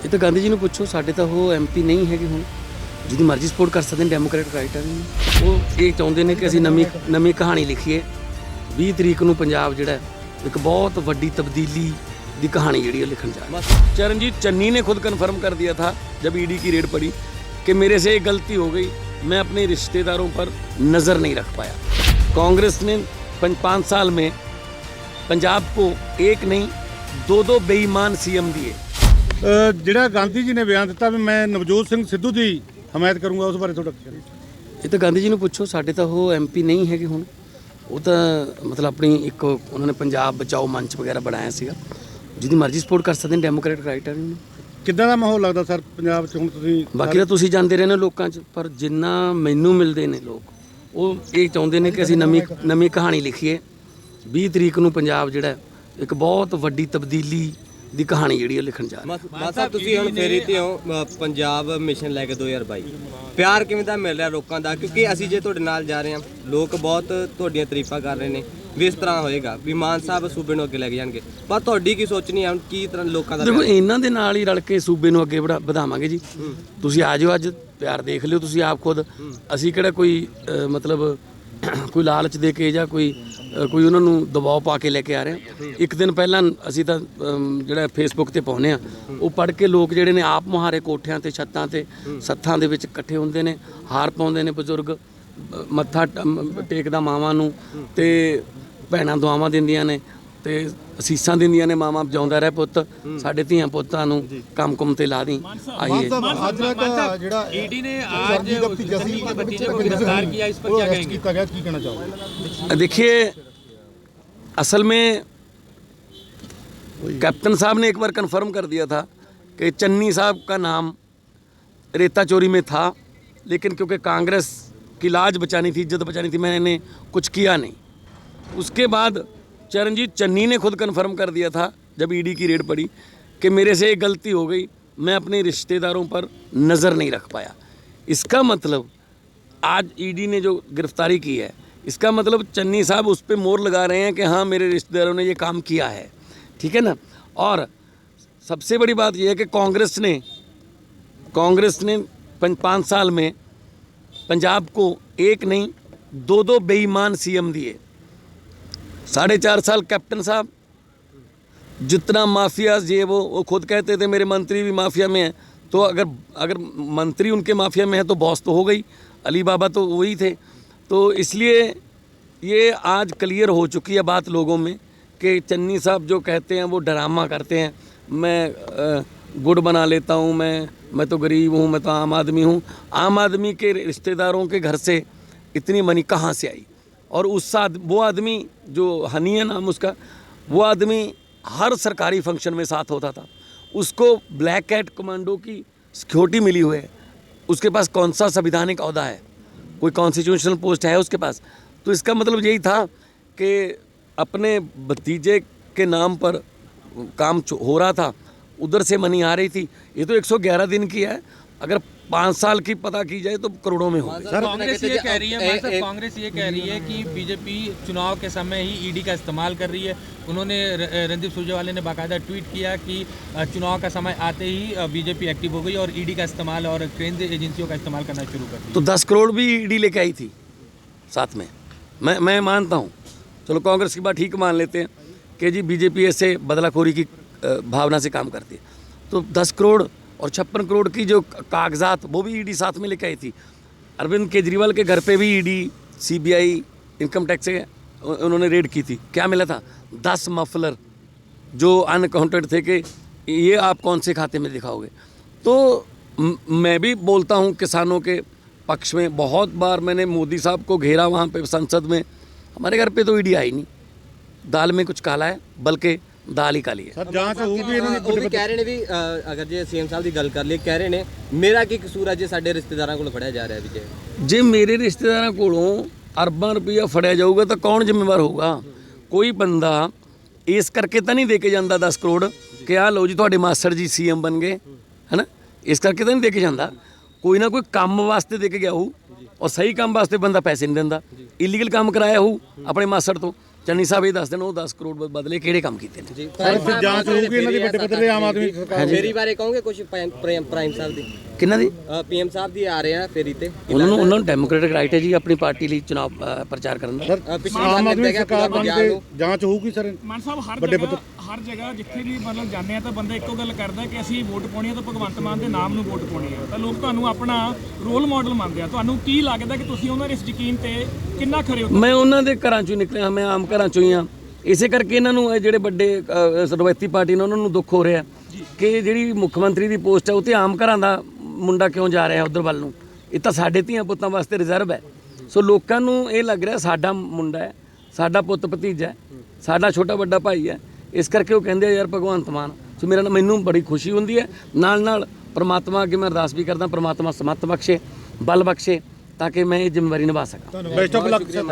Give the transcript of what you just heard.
ਇਹ ਤਾਂ ਗਾਂਧੀ ਜੀ ਨੂੰ ਪੁੱਛੋ, ਸਾਡੇ ਤਾਂ ਉਹ ਐਮਪੀ ਨਹੀਂ ਹੈਗੇ ਹੁਣ, ਜਿਹਦੀ ਮਰਜ਼ੀ ਸਪੋਰਟ ਕਰ ਸਕਦੇ ਨੇ, ਡੈਮੋਕ੍ਰੈਟ ਰਾਈਟ ਹੈ। ਉਹ ਇਹ ਚਾਹੁੰਦੇ ਨੇ ਕਿ ਅਸੀਂ ਨਵੀਂ ਕਹਾਣੀ ਲਿਖੀਏ। 20 ਤਰੀਕ ਨੂੰ ਪੰਜਾਬ ਜਿਹੜਾ ਇੱਕ ਬਹੁਤ ਵੱਡੀ ਤਬਦੀਲੀ ਦੀ कहानी जी लिखन जा रहा है। चरणजीत चन्नी ने खुद कन्फर्म कर दिया था जब ईडी की रेड पड़ी कि मेरे से एक गलती हो गई, मैं अपने रिश्तेदारों पर नज़र नहीं रख पाया। कांग्रेस ने 5 साल में पंजाब को एक नहीं दो बेईमान सीएम दिए। ਜਿਹੜਾ ਗਾਂਧੀ ਜੀ ਨੇ ਬਿਆਨ ਦਿੱਤਾ ਵੀ ਮੈਂ ਨਵਜੋਤ ਸਿੰਘ ਸਿੱਧੂ ਦੀ ਹਮਾਇਤ ਕਰੂੰਗਾ, ਉਸ ਬਾਰੇ ਤੁਹਾਡਾ ਕੀ ਕਹਿਣਾ? ਇਹ ਤਾਂ ਗਾਂਧੀ ਜੀ ਨੂੰ ਪੁੱਛੋ, ਸਾਡੇ ਤਾਂ ਉਹ ਐਮਪੀ ਨਹੀਂ ਹੈਗੇ ਹੁਣ। ਉਹ ਤਾਂ ਮਤਲਬ ਆਪਣੀ ਇੱਕ ਉਹਨਾਂ ਨੇ ਪੰਜਾਬ ਬਚਾਓ ਮੰਚ ਵਗੈਰਾ ਬਣਾਇਆ ਸੀਗਾ, ਜਿਹਦੀ ਮਰਜ਼ੀ ਸਪੋਰਟ ਕਰ ਸਕਦੇ ਨੇ, ਡੈਮੋਕ੍ਰੈਟ ਰਾਈਟ ਹੈ। ਕਿੱਦਾਂ ਦਾ ਮਾਹੌਲ ਲੱਗਦਾ ਸਰ ਪੰਜਾਬ 'ਚ ਹੁਣ? ਤੁਸੀਂ ਬਾਕੀ ਤਾਂ ਤੁਸੀਂ ਜਾਂਦੇ ਰਹੇ ਨੇ ਲੋਕਾਂ 'ਚ, ਪਰ ਜਿੰਨਾ ਮੈਨੂੰ ਮਿਲਦੇ ਨੇ ਲੋਕ, ਉਹ ਇਹ ਚਾਹੁੰਦੇ ਨੇ ਕਿ ਅਸੀਂ ਨਵੀਂ ਕਹਾਣੀ ਲਿਖੀਏ। 20 ਤਰੀਕ ਨੂੰ ਪੰਜਾਬ ਜਿਹੜਾ ਇੱਕ ਬਹੁਤ ਵੱਡੀ ਤਬਦੀਲੀ ਦੀ ਕਹਾਣੀ ਜਿਹੜੀ ਉਹ ਲਿਖਣ ਜਾ ਰਿਹਾ। ਮਾਨ ਸਾਹਿਬ ਤੁਸੀਂ ਹੁਣ ਫੇਰੀ ਤੇ ਹੋ ਪੰਜਾਬ ਮਿਸ਼ਨ ਲੈ ਕੇ 2022, ਪਿਆਰ ਕਿਵੇਂ ਦਾ ਮਿਲ ਰਿਹਾ ਲੋਕਾਂ ਦਾ? ਕਿਉਂਕਿ ਅਸੀਂ ਜੇ ਤੁਹਾਡੇ ਨਾਲ ਜਾ ਰਹੇ ਹਾਂ, ਲੋਕ ਬਹੁਤ ਤੁਹਾਡੀਆਂ ਤਾਰੀਫਾਂ ਕਰ ਰਹੇ ਨੇ ਵੀ ਇਸ ਤਰ੍ਹਾਂ ਹੋਏਗਾ ਵੀ ਮਾਨ ਸਾਹਿਬ ਸੂਬੇ ਨੂੰ ਅੱਗੇ ਲੈ ਕੇ ਜਾਣਗੇ, ਪਰ ਤੁਹਾਡੀ ਕੀ ਸੋਚਣੀ ਹੈ? ਕੀ ਤਰ੍ਹਾਂ ਲੋਕਾਂ ਦਾ? ਦੇਖੋ, ਇਹਨਾਂ ਦੇ ਨਾਲ ਹੀ ਰਲ ਕੇ ਸੂਬੇ ਨੂੰ ਅੱਗੇ ਵਧਾਵਾਂਗੇ ਜੀ। ਤੁਸੀਂ ਆ ਜਾਓ, ਅੱਜ ਪਿਆਰ ਦੇਖ ਲਿਓ ਤੁਸੀਂ ਆਪ ਖੁਦ। ਅਸੀਂ ਕਿਹੜਾ ਕੋਈ ਮਤਲਬ ਕੋਈ ਲਾਲਚ ਦੇ ਕੇ ਜਾਂ ਕੋਈ ਉਹਨਾਂ ਨੂੰ ਦਬਾਅ ਪਾ ਕੇ ਲੈ ਕੇ ਆ ਰਹੇ ਹਾਂ। ਇੱਕ ਦਿਨ ਪਹਿਲਾਂ ਅਸੀਂ ਤਾਂ ਜਿਹੜਾ ਫੇਸਬੁੱਕ ਤੇ ਪਾਉਂਦੇ ਆ, ਉਹ ਪੜ੍ਹ ਕੇ ਲੋਕ ਜਿਹੜੇ ਨੇ ਆਪ ਮੁਹਾਰੇ ਕੋਠਿਆਂ ਤੇ ਛੱਤਾਂ ਤੇ ਸੱਥਾਂ ਦੇ ਵਿੱਚ ਇਕੱਠੇ ਹੁੰਦੇ ਨੇ, ਹਾਰ ਪਾਉਂਦੇ ਨੇ ਬਜ਼ੁਰਗ, ਮੱਥਾ ਟੇਕਦਾ ਮਾਵਾਂ ਨੂੰ, ਤੇ ਭੈਣਾਂ ਦੁਆਵਾਂ ਦਿੰਦੀਆਂ ਨੇ ਤੇ ਅਸੀਸਾਂ ਦਿੰਦੀਆਂ ਨੇ, ਮਾਵਾਂ ਜਿਉਂਦਾ ਰਹਿ ਪੁੱਤ, ਸਾਡੇ ਧੀਆਂ ਪੁੱਤਾਂ ਨੂੰ ਕੰਮ ਕੁੰਮ ਤੇ ਲਾ ਦੀ। ਆਈਏ ਜਿਹੜਾ ईडी ने आज जस्सी के भतीजे को गिरफ्तार किया, इस पर क्या कहेंगे? ਕੀ ਕਹਿਣਾ ਚਾਹੋਗੇ? देखिए, असल में कैप्टन साहब ने एक बार कन्फर्म कर दिया था कि चन्नी साहब का नाम रेता चोरी में था, लेकिन क्योंकि कांग्रेस की लाज बचानी थी, इज्जत बचानी थी, मैंने कुछ किया नहीं। उसके बाद चरणजीत चन्नी ने खुद कन्फर्म कर दिया था जब ईडी की रेड पड़ी कि मेरे से एक गलती हो गई, मैं अपने रिश्तेदारों पर नज़र नहीं रख पाया। इसका मतलब आज ईडी ने जो गिरफ्तारी की है, इसका मतलब चन्नी साहब उस पर मोहर लगा रहे हैं कि हाँ, मेरे रिश्तेदारों ने ये काम किया है, ठीक है ना। और सबसे बड़ी बात यह है कि कांग्रेस ने 5 साल में पंजाब को एक नहीं दो बेईमान सीएम दिए। 4.5 साल कैप्टन साहब जितना माफिया ये वो खुद कहते थे मेरे मंत्री भी माफिया में हैं, तो अगर मंत्री उनके माफिया में है तो बॉस तो हो गई, अली बाबा तो वही थे। तो इसलिए ये आज क्लियर हो चुकी है बात लोगों में कि चन्नी साहब जो कहते हैं वो ड्रामा करते हैं। मैं गुड़ बना लेता हूँ, मैं तो गरीब हूँ, मैं तो आम आदमी हूँ। आम आदमी के रिश्तेदारों के घर से इतनी मनी कहाँ से आई? और वो आदमी जो हनी है नाम उसका, वो आदमी हर सरकारी फंक्शन में साथ होता था, उसको ब्लैक कैट कमांडो की सिक्योरिटी मिली हुई है, उसके पास कौन सा संवैधानिक ओहदा है? कोई कॉन्स्टिट्यूशनल पोस्ट है उसके पास? तो इसका मतलब यही था कि अपने भतीजे के नाम पर काम हो रहा था, उधर से मनी आ रही थी। ये तो 111 दिन की है, अगर 5 साल की पता की जाए तो करोड़ों में होगी। कांग्रेस ये कह रही है, कांग्रेस ये कह रही है कि बीजेपी चुनाव के समय ही ईडी का इस्तेमाल कर रही है। उन्होंने रणदीप सुरजेवाला ने बाकायदा ट्वीट किया कि चुनाव का समय आते ही बीजेपी एक्टिव हो गई और ईडी का इस्तेमाल और केंद्रीय एजेंसियों का इस्तेमाल करना शुरू कर दिया। तो 10 करोड़ भी ईडी लेके आई थी साथ में। मैं मानता हूँ, चलो कांग्रेस की बात ठीक मान लेते हैं कि जी बीजेपी ऐसे बदलाखोरी की भावना से काम करती है, तो 10 करोड़ और 56 करोड़ की जो कागजात वो भी ईडी साथ में लेके आई थी। अरविंद केजरीवाल के घर पे भी ईडी, सीबीआई, इनकम टैक्स से उन्होंने रेड की थी। क्या मिला था? 10 मफलर जो अनअकाउंटेड थे कि ये आप कौन से खाते में दिखाओगे। तो मैं भी बोलता हूँ किसानों के पक्ष में। बहुत बार मैंने मोदी साहब को घेरा वहाँ पे संसद में, हमारे घर पे तो ईडी आई नहीं। दाल में कुछ काला है, बल्कि दाल ही काली है। ਸਰ ਜਾਂਚ ਹੋਊਗੀ ਇਹਨਾਂ ਉਹ ਵੀ ਕਹਿ ਰਹੇ ਨੇ ਵੀ ਅਗਰ ਜੇ ਸੀਐਮ ਸਾਹਿਬ ਦੀ ਗੱਲ ਕਰ ਲਈ, ਕਹਿ ਰਹੇ ਨੇ ਮੇਰਾ ਕੀ ਕਸੂਰ ਹੈ ਜੇ ਸਾਡੇ ਰਿਸ਼ਤੇਦਾਰਾਂ ਕੋਲ ਫੜਿਆ ਜਾ ਰਿਹਾ ਵੀ ਜੇ ਮੇਰੇ ਰਿਸ਼ਤੇਦਾਰਾਂ ਕੋਲੋਂ ਅਰਬਾਂ ਰੁਪਈਆ ਫੜਿਆ ਜਾਊਗਾ ਤਾਂ ਕੌਣ ਜ਼ਿੰਮੇਵਾਰ ਹੋਊਗਾ? ਕੋਈ ਬੰਦਾ ਇਸ ਕਰਕੇ ਤਾਂ ਨਹੀਂ ਦੇ ਕੇ ਜਾਂਦਾ 10 ਕਰੋੜ ਕਿ ਆਹ ਲਓ ਜੀ ਤੁਹਾਡੇ ਮਾਸਟਰ ਜੀ ਸੀਐਮ ਬਣ ਗਏ, ਹੈ ਨਾ। ਇਸ ਕਰਕੇ ਤਾਂ ਨਹੀਂ ਦੇ ਕੇ ਜਾਂਦਾ। ਕੋਈ ਨਾ ਕੋਈ ਕੰਮ ਵਾਸਤੇ ਦੇ ਕੇ ਗਿਆ ਹੋਊ, ਔਰ ਸਹੀ ਕੰਮ ਵਾਸਤੇ ਬੰਦਾ ਪੈਸੇ ਨਹੀਂ ਦਿੰਦਾ। ਇਲੀਗਲ ਕੰਮ ਕਰਾਇਆ ਹੋਊ ਆਪਣੇ ਮਾਸਟਰ ਤੋਂ, ਚੰਨੀ ਸਾਹਿਬ ਇਹ ਦੱਸ ਦੇਣ ਉਹ 10 ਕਰੋੜ ਬਦਲੇ ਕਿਹੜੇ ਕੰਮ ਕੀਤੇ ਨੇ। ਜੀ ਸਰ ਫਿਰ ਜਾਂਚ ਹੋਊਗੀ ਇਹਨਾਂ ਦੀ ਵੱਡੇ ਪੱਧਰ ਤੇ ਆਮ ਆਦਮੀ ਸਰਕਾਰ ਫੇਰੀ ਬਾਰੇ ਕਹੋਗੇ ਕੁਝ ਪ੍ਰਾਈਮ ਸਾਹਿਬ ਦੀ ਕਿਹਨਾਂ ਦੀ? ਪੀਐਮ ਸਾਹਿਬ ਦੀ ਆ ਰਹੇ ਆ ਫੇਰੀ ਤੇ ਉਹਨਾਂ ਨੂੰ ਡੈਮੋਕ੍ਰੈਟਿਕ ਰਾਈਟ ਹੈ ਜੀ ਆਪਣੀ ਪਾਰਟੀ ਲਈ ਚੁਣਾਵ ਪ੍ਰਚਾਰ ਕਰਨ ਦਾ। ਸਰ ਆਮ ਆਦਮੀ ਸਰਕਾਰ ਬਣ ਕੇ ਜਾਂਚ ਹੋਊਗੀ ਸਰ। ਮਾਨ ਸਾਹਿਬ ਹਰ ਜਗ੍ਹਾ ਜਿੱਥੇ ਵੀ ਮਤਲਬ ਜਾਂਦੇ ਆ ਤਾਂ ਬੰਦਾ ਇੱਕੋ ਗੱਲ ਕਰਦਾ ਕਿ ਅਸੀਂ ਵੋਟ ਪਾਉਣੀ ਆ ਤਾਂ ਭਗਵੰਤ ਮਾਨ ਦੇ ਨਾਮ ਨੂੰ ਵੋਟ ਪਾਉਣੀ ਆ, ਤਾਂ ਲੋਕ ਤੁਹਾਨੂੰ ਆਪਣਾ ਰੋਲ ਮਾਡਲ ਮੰਨਦੇ ਆ। ਤੁਹਾਨੂੰ ਕੀ ਲੱਗਦਾ ਕਿ ਤੁਸੀਂ ਉਹਨਾਂ ਦੇ ਇਸ ਯਕੀਨ ਤੇ ਕਿੰਨਾ ਖਰੇ ਹੋ? ਮੈਂ ਉਹਨਾਂ ਦੇ ਘਰਾਂ ਚੋਂ ਹੀ ਨਿਕਲਿਆ, ਮੈਂ ਆਮ ਘਰਾਂ ਚੋਂ ਹੀ ਆ। ਇਸੇ ਕਰਕੇ ਇਹਨਾਂ ਨੂੰ ਇਹ ਜਿਹੜੇ ਵੱਡੇ ਰਵਾਇਤੀ ਪਾਰਟੀ ਨੇ ਉਹਨਾਂ ਨੂੰ ਦੁੱਖ ਹੋ ਰਿਹਾ ਕਿ ਜਿਹੜੀ ਮੁੱਖ ਮੰਤਰੀ ਦੀ ਪੋਸਟ ਹੈ ਉਹ ਤੇ ਆਮ ਘਰਾਂ ਦਾ ਮੁੰਡਾ ਕਿਉਂ ਜਾ ਰਿਹਾ ਉਧਰ ਵੱਲ ਨੂੰ। ਇਹ ਤਾਂ ਸਾਡੇ ਧੀਆਂ ਪੁੱਤਾਂ ਵਾਸਤੇ ਰਿਜ਼ਰਵ ਹੈ। ਸੋ ਲੋਕਾਂ ਨੂੰ ਇਹ ਲੱਗ ਰਿਹਾ ਸਾਡਾ ਮੁੰਡਾ ਹੈ, ਸਾਡਾ ਪੁੱਤ ਭਤੀਜਾ ਹੈ, ਸਾਡਾ ਛੋਟਾ ਵੱਡਾ ਭਾਈ ਹੈ। ਇਸ ਕਰਕੇ ਉਹ ਕਹਿੰਦੇ ਆ ਯਾਰ ਭਗਵੰਤ ਮਾਨ। ਸੋ ਮੈਨੂੰ ਬੜੀ ਖੁਸ਼ੀ ਹੁੰਦੀ ਹੈ। ਨਾਲ ਪ੍ਰਮਾਤਮਾ ਅੱਗੇ ਮੈਂ ਅਰਦਾਸ ਵੀ ਕਰਦਾ, ਪ੍ਰਮਾਤਮਾ ਸਮੱਤ ਬਖਸ਼ੇ, ਬਲ ਬਖਸ਼ੇ ਤਾਂ ਕਿ ਮੈਂ ਇਹ ਜ਼ਿੰਮੇਵਾਰੀ ਨਿਭਾ ਸਕਾਂ। Best of luck sir.